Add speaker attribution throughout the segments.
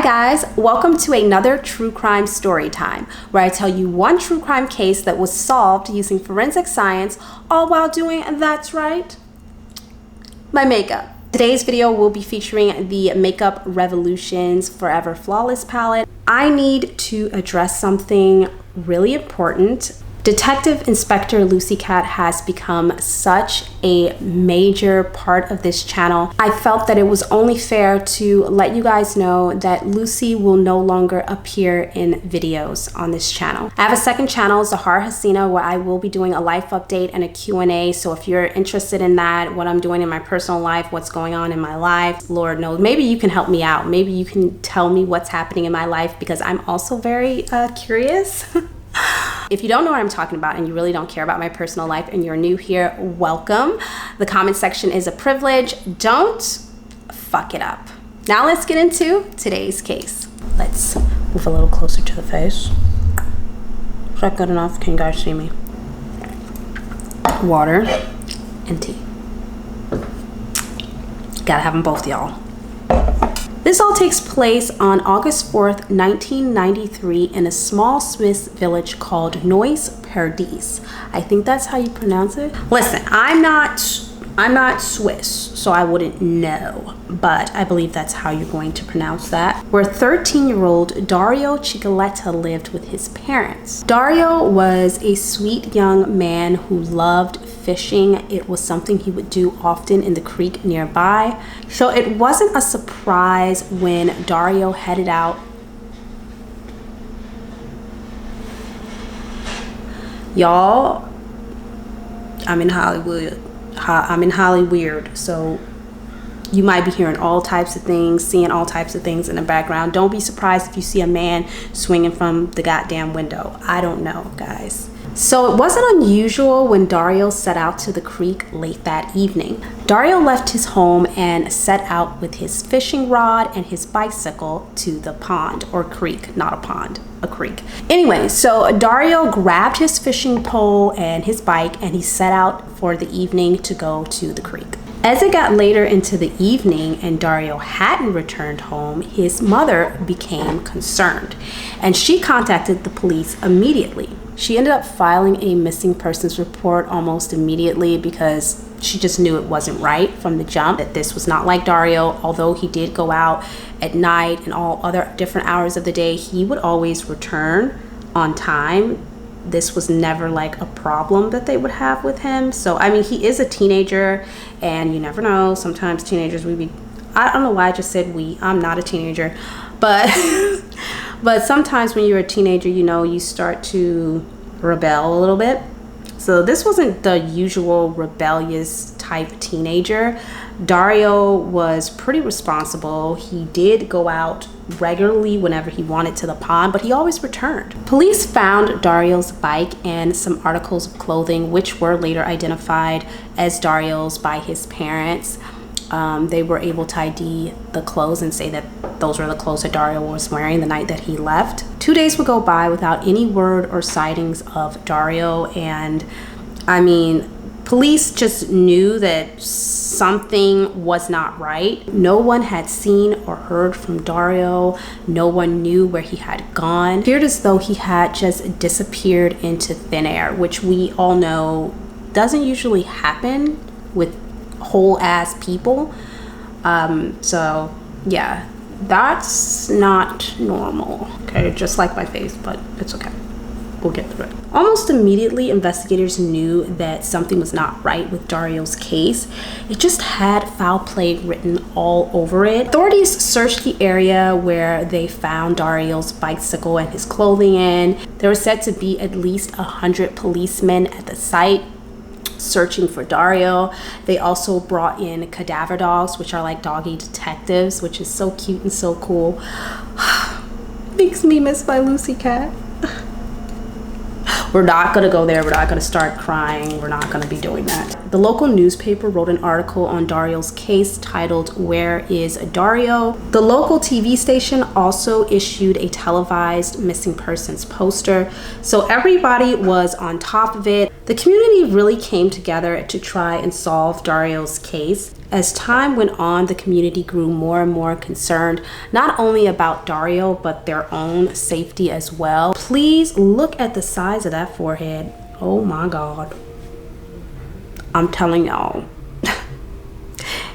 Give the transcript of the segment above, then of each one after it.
Speaker 1: Hi guys, welcome to another true crime story time, where I tell you one true crime case that was solved using forensic science, all while doing, that's right, my makeup. Today's video will be featuring the Makeup Revolution's Forever Flawless palette. I need to address something really important. Detective Inspector Lucy Cat has become such a major part of this channel. I felt that it was only fair to let you guys know that Lucy will no longer appear in videos on this channel. I have a second channel, Zahar Hasina, where I will be doing a life update and a Q&A. So if you're interested in that, what I'm doing in my personal life, what's going on in my life, Lord knows, maybe you can help me out. Maybe you can tell me what's happening in my life, because I'm also very curious. If you don't know what I'm talking about and you really don't care about my personal life and you're new here, welcome. The comment section is a privilege. Don't fuck it up. Now let's get into today's case. Let's move a little closer to the face. Is that good enough? Can you guys see me? Water and tea. Gotta have them both, y'all. This all takes place on August 4th, 1993 in a small Swiss village called Neuss-Paradis. I think that's how you pronounce it. Listen, I'm not Swiss, so I wouldn't know, but I believe that's how you're going to pronounce that. Where 13-year-old Dario Ciccoletta lived with his parents. Dario was a sweet young man who loved fishing. It was something he would do often in the creek nearby. So it wasn't a surprise when Dario headed out. Y'all, I'm in Hollywood. I'm in Hollywood, so you might be hearing all types of things, seeing all types of things in the background. Don't be surprised if you see a man swinging from the goddamn window. I don't know, guys. So it wasn't unusual when Dario set out to the creek late that evening. Dario left his home and set out with his fishing rod and his bicycle to the pond, or creek, not a pond, a creek. Anyway, so Dario grabbed his fishing pole and his bike and he set out for the evening to go to the creek. As it got later into the evening and Dario hadn't returned home, his mother became concerned and she contacted the police immediately. She ended up filing a missing persons report almost immediately because she just knew it wasn't right from the jump, that this was not like Dario. Although he did go out at night and all other different hours of the day, he would always return on time. This was never like a problem that they would have with him. So, I mean, he is a teenager and you never know. Sometimes teenagers, I don't know why I just said we, I'm not a teenager, but but sometimes when you're a teenager, you know, you start to rebel a little bit. So this wasn't the usual rebellious type teenager. Dario was pretty responsible. He did go out regularly whenever he wanted to the pond, but he always returned. Police found Dario's bike and some articles of clothing, which were later identified as Dario's by his parents. They were able to ID the clothes and say that those were the clothes that Dario was wearing the night that he left. 2 days would go by without any word or sightings of Dario, and I mean, police just knew that something was not right. No one had seen or heard from Dario. No one knew where he had gone. It appeared as though he had just disappeared into thin air, which we all know doesn't usually happen with whole ass people. So yeah, that's not normal. Okay, just like my face, but it's okay. We'll get through it. Almost immediately, investigators knew that something was not right with Dario's case. It just had foul play written all over it. Authorities searched the area where they found Dario's bicycle and his clothing in. There were said to be at least 100 policemen at the site searching for Dario. They also brought in cadaver dogs, which are like doggy detectives, which is so cute and so cool. Makes me miss my Lucy Cat. We're not gonna go there. We're not gonna start crying. We're not gonna be doing that. The local newspaper wrote an article on Dario's case titled "Where is Dario?" The local TV station also issued a televised missing persons poster. So everybody was on top of it. The community really came together to try and solve Dario's case. As time went on, the community grew more and more concerned, not only about Dario, but their own safety as well. Please look at the size of that forehead. Oh my God. I'm telling y'all,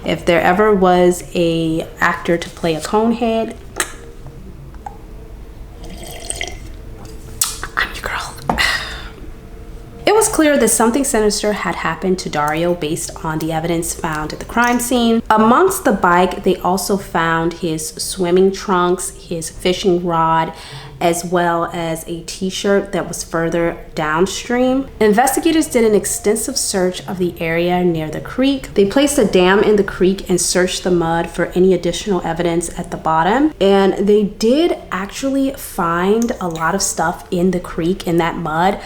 Speaker 1: if there ever was a actor to play a cone head, I'm your girl. It was clear that something sinister had happened to Dario based on the evidence found at the crime scene. Amongst the bike, they also found his swimming trunks, his fishing rod, as well as a t-shirt that was further downstream. Investigators did an extensive search of the area near the creek. They placed a dam in the creek and searched the mud for any additional evidence at the bottom. And they did actually find a lot of stuff in the creek, in that mud.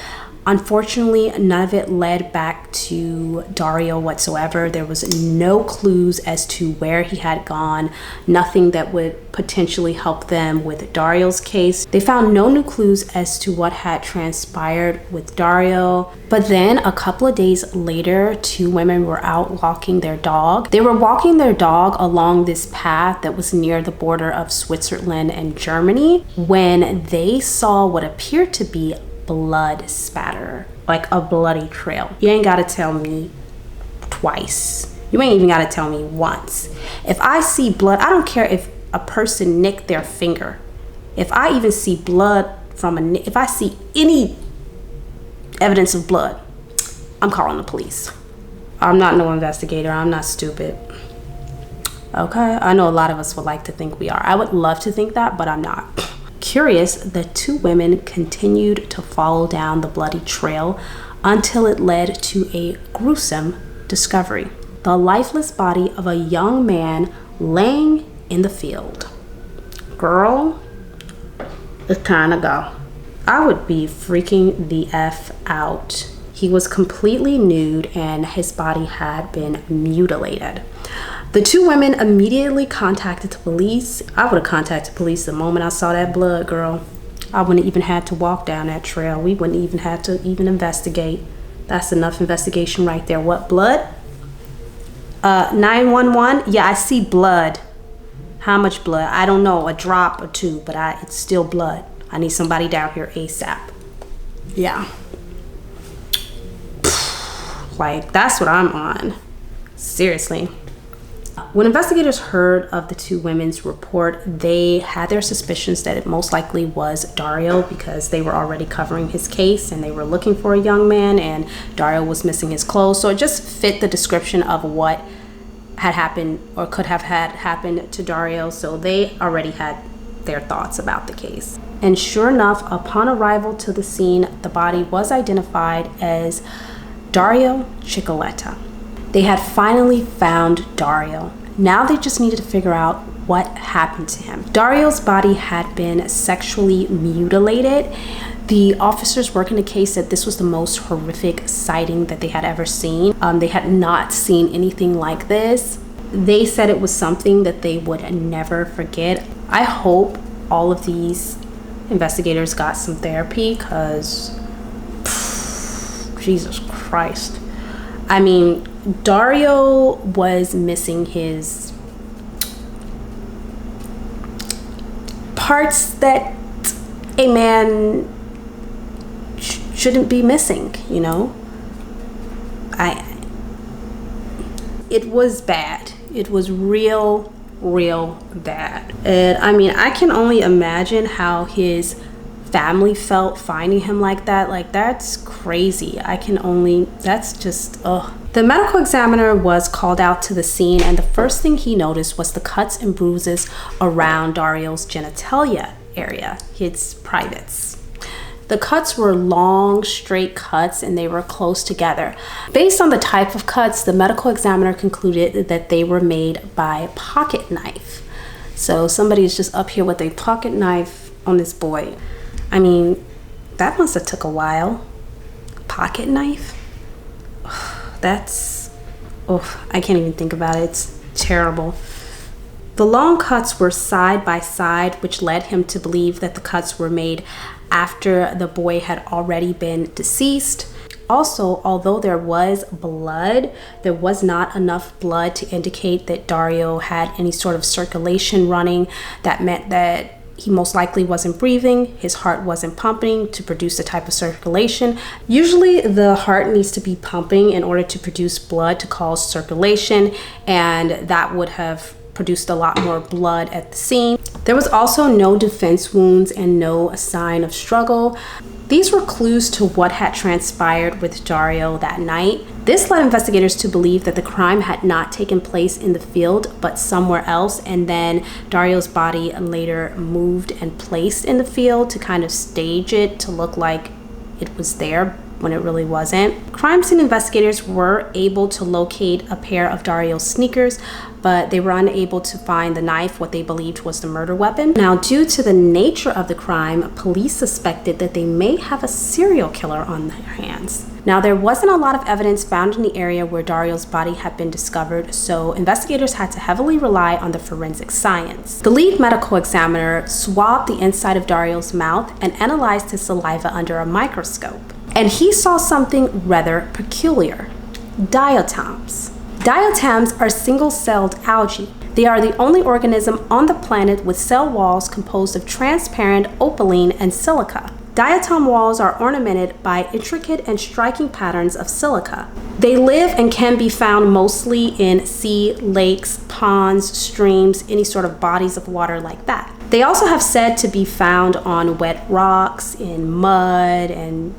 Speaker 1: Unfortunately, none of it led back to Dario whatsoever. There was no clues as to where he had gone, nothing that would potentially help them with Dario's case. They found no new clues as to what had transpired with Dario. But then a couple of days later, two women were out walking their dog. They were walking their dog along this path that was near the border of Switzerland and Germany when they saw what appeared to be blood spatter, like a bloody trail. You ain't gotta tell me twice. You ain't even gotta tell me once. If I see blood, I don't care if a person nicked their finger. If I even see blood from if I see any evidence of blood, I'm calling the police. I'm not no investigator. I'm not stupid. Okay, I know a lot of us would like to think we are. I would love to think that, but I'm not. Curious, the two women continued to follow down the bloody trail until it led to a gruesome discovery: the lifeless body of a young man laying in the field. Girl, it's time to go. I would be freaking the F out. He was completely nude and his body had been mutilated. The two women immediately contacted the police. I would have contacted police the moment I saw that blood, girl. I wouldn't even have to walk down that trail. We wouldn't even have to even investigate. That's enough investigation right there. What, blood? 911? Yeah, I see blood. How much blood? I don't know, a drop or two, but it's still blood. I need somebody down here ASAP. Yeah. Like, that's what I'm on. Seriously. When investigators heard of the two women's report, they had their suspicions that it most likely was Dario, because they were already covering his case and they were looking for a young man and Dario was missing his clothes. So it just fit the description of what had happened or could have had happened to Dario. So they already had their thoughts about the case. And sure enough, upon arrival to the scene, the body was identified as Dario Ciccoletta. They had finally found Dario. Now they just needed to figure out what happened to him. Dario's body had been sexually mutilated. The officers working the case said this was the most horrific sighting that they had ever seen. They had not seen anything like this. They said it was something that they would never forget. I hope all of these investigators got some therapy, because Jesus Christ. I mean, Dario was missing his parts that a man shouldn't be missing, you know? It was bad. It was real bad. And I mean, I can only imagine how his family felt finding him like that. Like, that's crazy. That's just, ugh. The medical examiner was called out to the scene, and the first thing he noticed was the cuts and bruises around Dario's genitalia area, his privates. The cuts were long, straight cuts, and they were close together. Based on the type of cuts, the medical examiner concluded that they were made by a pocket knife. So somebody's just up here with a pocket knife on this boy. I mean, that must have took a while. Pocket knife? That's Oh, I can't even think about it. It's terrible. The long cuts were side by side, which led him to believe that the cuts were made after the boy had already been deceased. Also, although there was blood, there was not enough blood to indicate that Dario had any sort of circulation running. That meant that he most likely wasn't breathing, his heart wasn't pumping to produce the type of circulation. Usually the heart needs to be pumping in order to produce blood to cause circulation, and that would have produced a lot more blood at the scene. There was also no defense wounds and no sign of struggle. These were clues to what had transpired with Dario that night. This led investigators to believe that the crime had not taken place in the field, but somewhere else, and then Dario's body later moved and placed in the field to kind of stage it to look like it was there when it really wasn't. Crime scene investigators were able to locate a pair of Dario's sneakers, but they were unable to find the knife, what they believed was the murder weapon. Now, due to the nature of the crime, police suspected that they may have a serial killer on their hands. Now, there wasn't a lot of evidence found in the area where Dario's body had been discovered, so investigators had to heavily rely on the forensic science. The lead medical examiner swabbed the inside of Dario's mouth and analyzed his saliva under a microscope. And he saw something rather peculiar: diatoms. Diatoms are single-celled algae. They are the only organism on the planet with cell walls composed of transparent opaline and silica. Diatom walls are ornamented by intricate and striking patterns of silica. They live and can be found mostly in sea, lakes, ponds, streams, any sort of bodies of water like that. They also have said to be found on wet rocks, in mud, and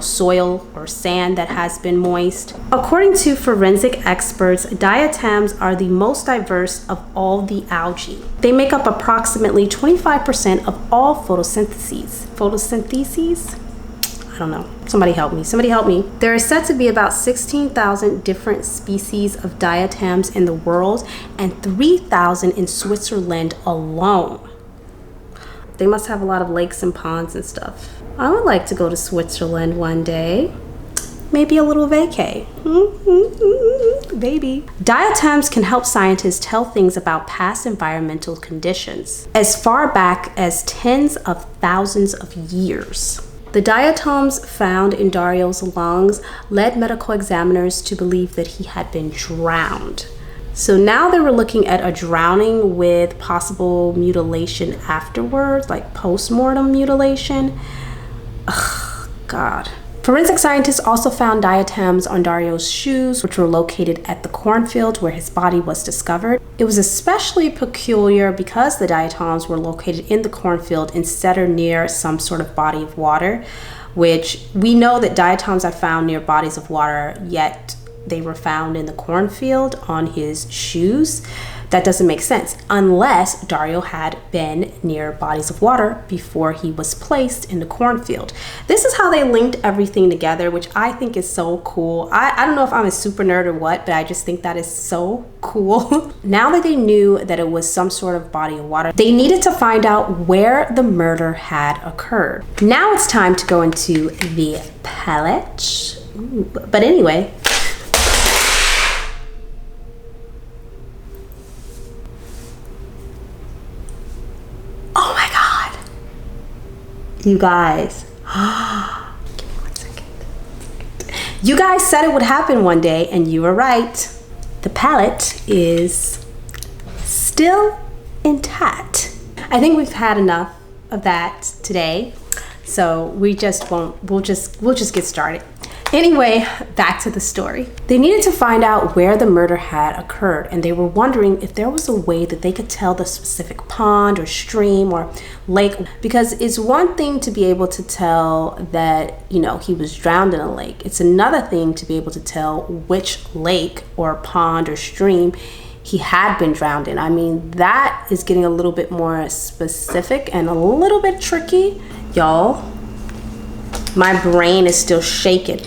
Speaker 1: soil or sand that has been moist. According to forensic experts, diatoms are the most diverse of all the algae. They make up approximately 25% of all photosyntheses. Photosyntheses? I don't know. Somebody help me. Somebody help me. There are said to be about 16,000 different species of diatoms in the world and 3,000 in Switzerland alone. They must have a lot of lakes and ponds and stuff. I would like to go to Switzerland one day. Maybe a little vacay. Baby. Diatoms can help scientists tell things about past environmental conditions as far back as tens of thousands of years. The diatoms found in Dario's lungs led medical examiners to believe that he had been drowned. So now they were looking at a drowning with possible mutilation afterwards, like post-mortem mutilation. Ugh, God. Forensic scientists also found diatoms on Dario's shoes, which were located at the cornfield where his body was discovered. It was especially peculiar because the diatoms were located in the cornfield instead or near some sort of body of water, which we know that diatoms are found near bodies of water, yet they were found in the cornfield on his shoes. That doesn't make sense unless Dario had been near bodies of water before he was placed in the cornfield. This is how they linked everything together, which I think is so cool. I don't know if I'm a super nerd or what, but I just think that is so cool. Now that they knew that it was some sort of body of water, they needed to find out where the murder had occurred. Now it's time to go into the palette. But anyway, you guys, give me 1 second. You guys said it would happen one day, and you were right. The palette is still intact. I think we've had enough of that today, so we'll just get started. Anyway, back to the story. They needed to find out where the murder had occurred, and they were wondering if there was a way that they could tell the specific pond or stream or lake, because it's one thing to be able to tell that, he was drowned in a lake. It's another thing to be able to tell which lake or pond or stream he had been drowned in. I mean, that is getting a little bit more specific and a little bit tricky, y'all. My brain is still shaking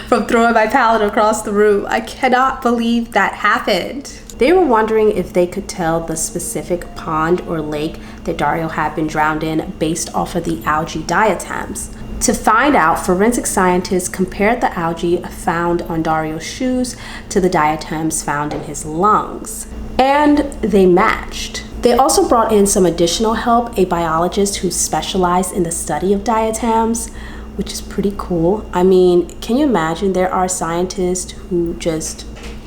Speaker 1: from throwing my palette across the room. I cannot believe that happened. They were wondering if they could tell the specific pond or lake that Dario had been drowned in based off of the algae diatoms. To find out, forensic scientists compared the algae found on Dario's shoes to the diatoms found in his lungs, and they matched. They also brought in some additional help, a biologist who specialized in the study of diatoms, which is pretty cool. I mean, can you imagine there are scientists who just,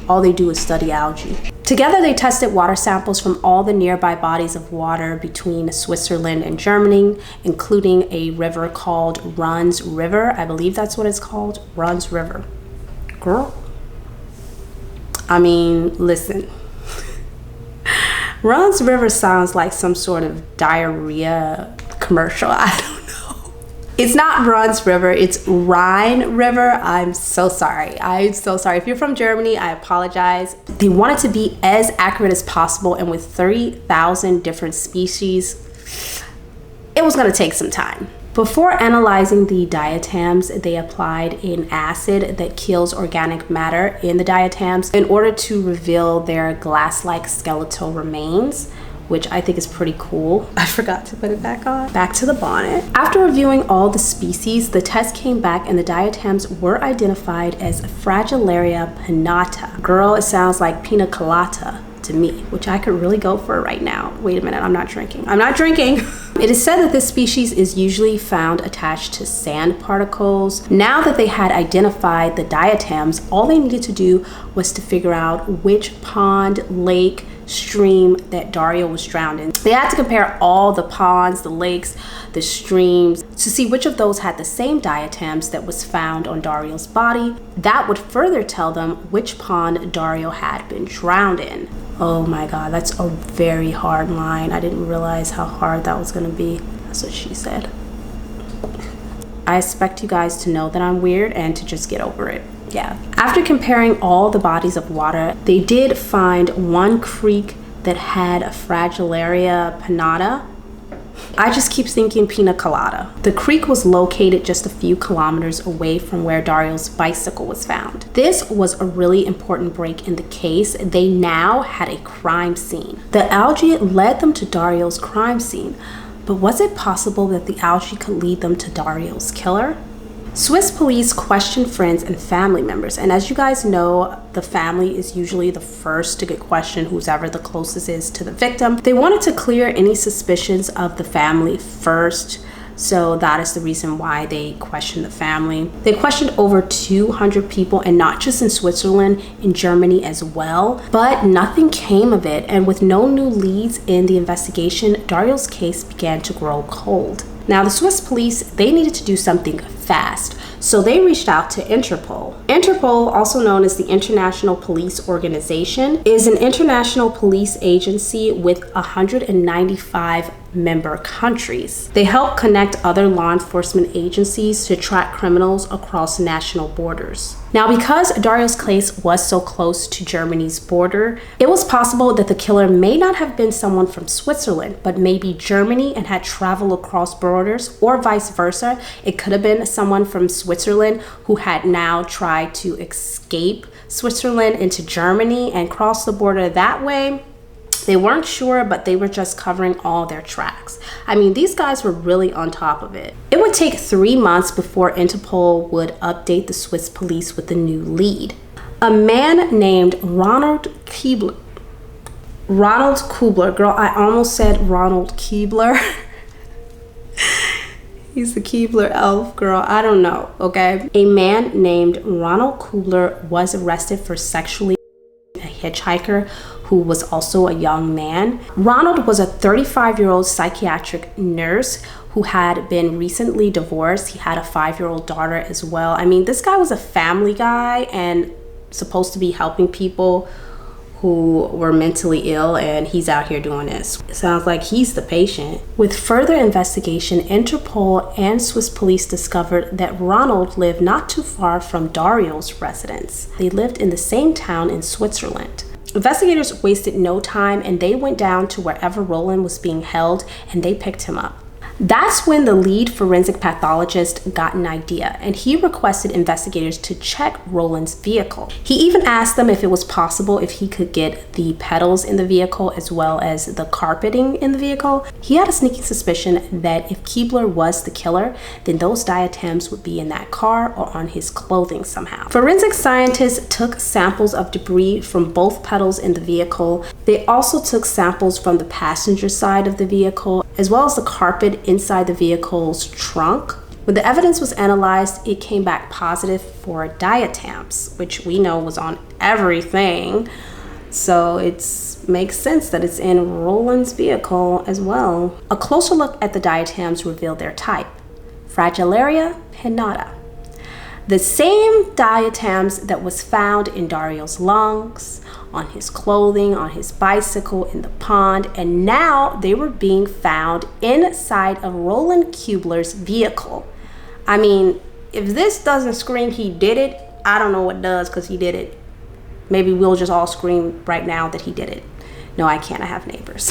Speaker 1: all they do is study algae. Together, they tested water samples from all the nearby bodies of water between Switzerland and Germany, including a river called Runs River. I believe that's what it's called, Runs River. Girl. I mean, listen. Runs River sounds like some sort of diarrhea commercial. I don't know. It's not Runs River, it's Rhine River. I'm so sorry. I'm so sorry. If you're from Germany, I apologize. They wanted to be as accurate as possible, and with 30,000 different species, it was gonna take some time. Before analyzing the diatoms, they applied an acid that kills organic matter in the diatoms in order to reveal their glass-like skeletal remains, which I think is pretty cool. I forgot to put it back on. Back to the bonnet. After reviewing all the species, the test came back and the diatoms were identified as Fragillaria pinnata. Girl, it sounds like pina colada to me, which I could really go for right now. Wait a minute, I'm not drinking. I'm not drinking. It is said that this species is usually found attached to sand particles. Now that they had identified the diatoms, all they needed to do was to figure out which pond, lake, stream that Dario was drowned in. They had to compare all the ponds, the lakes, the streams to see which of those had the same diatoms that was found on Dario's body. That would further tell them which pond Dario had been drowned in. Oh my God, that's a very hard line. I didn't realize how hard that was gonna be. That's what she said. I expect you guys to know that I'm weird and to just get over it. Yeah. After comparing all the bodies of water, they did find one creek that had a Fragillaria pinnata. I just keep thinking pina colada. The creek was located just a few kilometers away from where Dario's bicycle was found. This was a really important break in the case. They now had a crime scene. The algae led them to Dario's crime scene, but was it possible that the algae could lead them to Dario's killer? Swiss police questioned friends and family members, and as you guys know, the family is usually the first to get questioned, who's ever the closest is to the victim. They wanted to clear any suspicions of the family first, so that is the reason why they questioned the family. They questioned over 200 people, and not just in Switzerland, in Germany as well, but nothing came of it, and with no new leads in the investigation, Dario's case began to grow cold. Now, the Swiss police, they needed to do something fast, so they reached out to Interpol. Interpol, also known as the International Police Organization, is an international police agency with 195 member countries. They help connect other law enforcement agencies to track criminals across national borders. Now, because Dario's case was so close to Germany's border, it was possible that the killer may not have been someone from Switzerland, but maybe Germany and had traveled across borders, or vice versa. It could have been someone from Switzerland who had now tried to escape Switzerland into Germany and cross the border that way. They weren't sure, but they were just covering all their tracks. I mean, these guys were really on top of it. It would take 3 months before Interpol would update the Swiss police with a new lead. A man named Ronald Kubler. Girl, I almost said Ronald Keebler. He's the Keebler elf, girl. I don't know, okay? A man named Ronald Kubler was arrested for sexually a hitchhiker who was also a young man. Ronald was a 35-year-old psychiatric nurse who had been recently divorced. He had a 5-year-old daughter as well. I mean, this guy was a family guy and supposed to be helping people who were mentally ill, and he's out here doing this. It sounds like he's the patient. With further investigation, Interpol and Swiss police discovered that Ronald lived not too far from Dario's residence. They lived in the same town in Switzerland. Investigators wasted no time and they went down to wherever Roland was being held and they picked him up. That's when the lead forensic pathologist got an idea, and he requested investigators to check Roland's vehicle. He even asked them if it was possible if he could get the pedals in the vehicle as well as the carpeting in the vehicle. He had a sneaking suspicion that if Keebler was the killer, then those diadems would be in that car or on his clothing somehow. Forensic scientists took samples of debris from both pedals in the vehicle. They also took samples from the passenger side of the vehicle as well as the carpet inside the vehicle's trunk. When the evidence was analyzed, it came back positive for diadems, which we know was on everything. So it makes sense that it's in Roland's vehicle as well. A closer look at the diadems revealed their type: Fragillaria pinnata. The same diadems that was found in Dario's lungs, on his clothing, on his bicycle, in the pond, and now they were being found inside of Roland Keebler's vehicle. I mean, if this doesn't scream he did it, I don't know what does, because he did it. Maybe we'll just all scream right now that he did it. No, I can't. I have neighbors.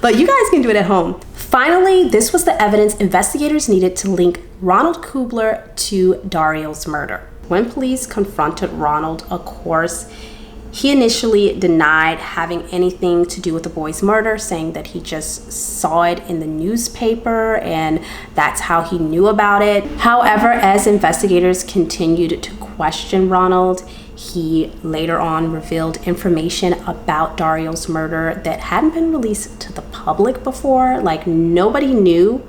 Speaker 1: But you guys can do it at home. Finally, this was the evidence investigators needed to link Ronald Keebler to Dario's murder. When police confronted Ronald, of course, he initially denied having anything to do with the boy's murder, saying that he just saw it in the newspaper and that's how he knew about it. However, as investigators continued to question Ronald, he later on revealed information about Dario's murder that hadn't been released to the public before. Like, nobody knew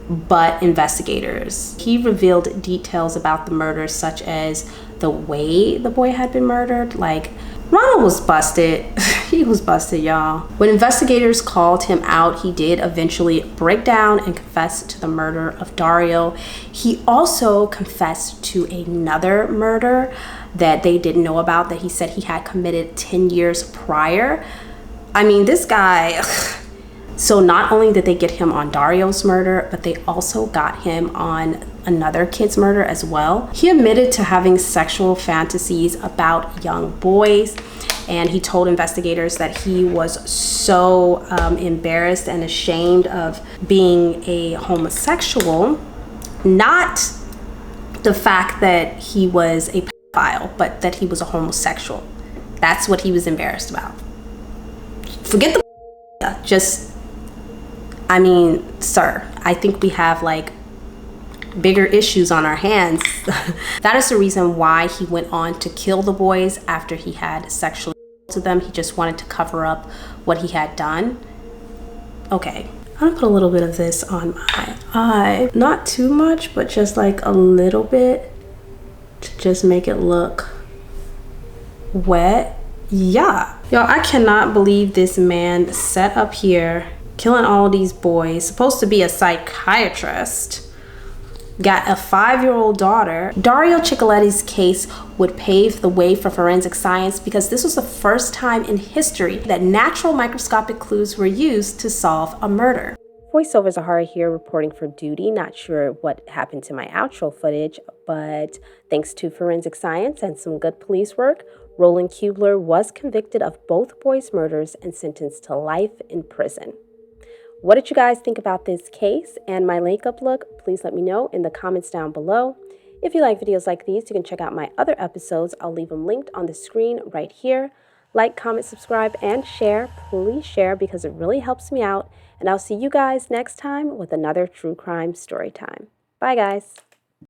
Speaker 1: but investigators. He revealed details about the murder, such as the way the boy had been murdered. Like, Ronald was busted. He was busted, y'all. When investigators called him out, he did eventually break down and confess to the murder of Dario. He also confessed to another murder that they didn't know about, that he said he had committed 10 years prior. I mean, this guy... So not only did they get him on Dario's murder, but they also got him on another kid's murder as well. He admitted to having sexual fantasies about young boys, and he told investigators that he was so embarrassed and ashamed of being a homosexual, not the fact that he was a pedophile, but that he was a homosexual. That's what he was embarrassed about. Forget the just... I mean, sir, I think we have like bigger issues on our hands. That is the reason why he went on to kill the boys after he had sexually assaulted them. He just wanted to cover up what he had done. Okay, I'm gonna put a little bit of this on my eye. Not too much, but just like a little bit to just make it look wet. Yeah. Y'all, I cannot believe this man sat up here killing all these boys, supposed to be a psychiatrist, got a 5-year-old daughter. Dario Ciccoletti's case would pave the way for forensic science because this was the first time in history that natural microscopic clues were used to solve a murder. Voiceover Zahara here, reporting for duty. Not sure what happened to my outro footage, but thanks to forensic science and some good police work, Roland Keebler was convicted of both boys' murders and sentenced to life in prison. What did you guys think about this case and my makeup look? Please let me know in the comments down below. If you like videos like these, you can check out my other episodes. I'll leave them linked on the screen right here. Like, comment, subscribe, and share. Please share because it really helps me out. And I'll see you guys next time with another true crime story time. Bye, guys.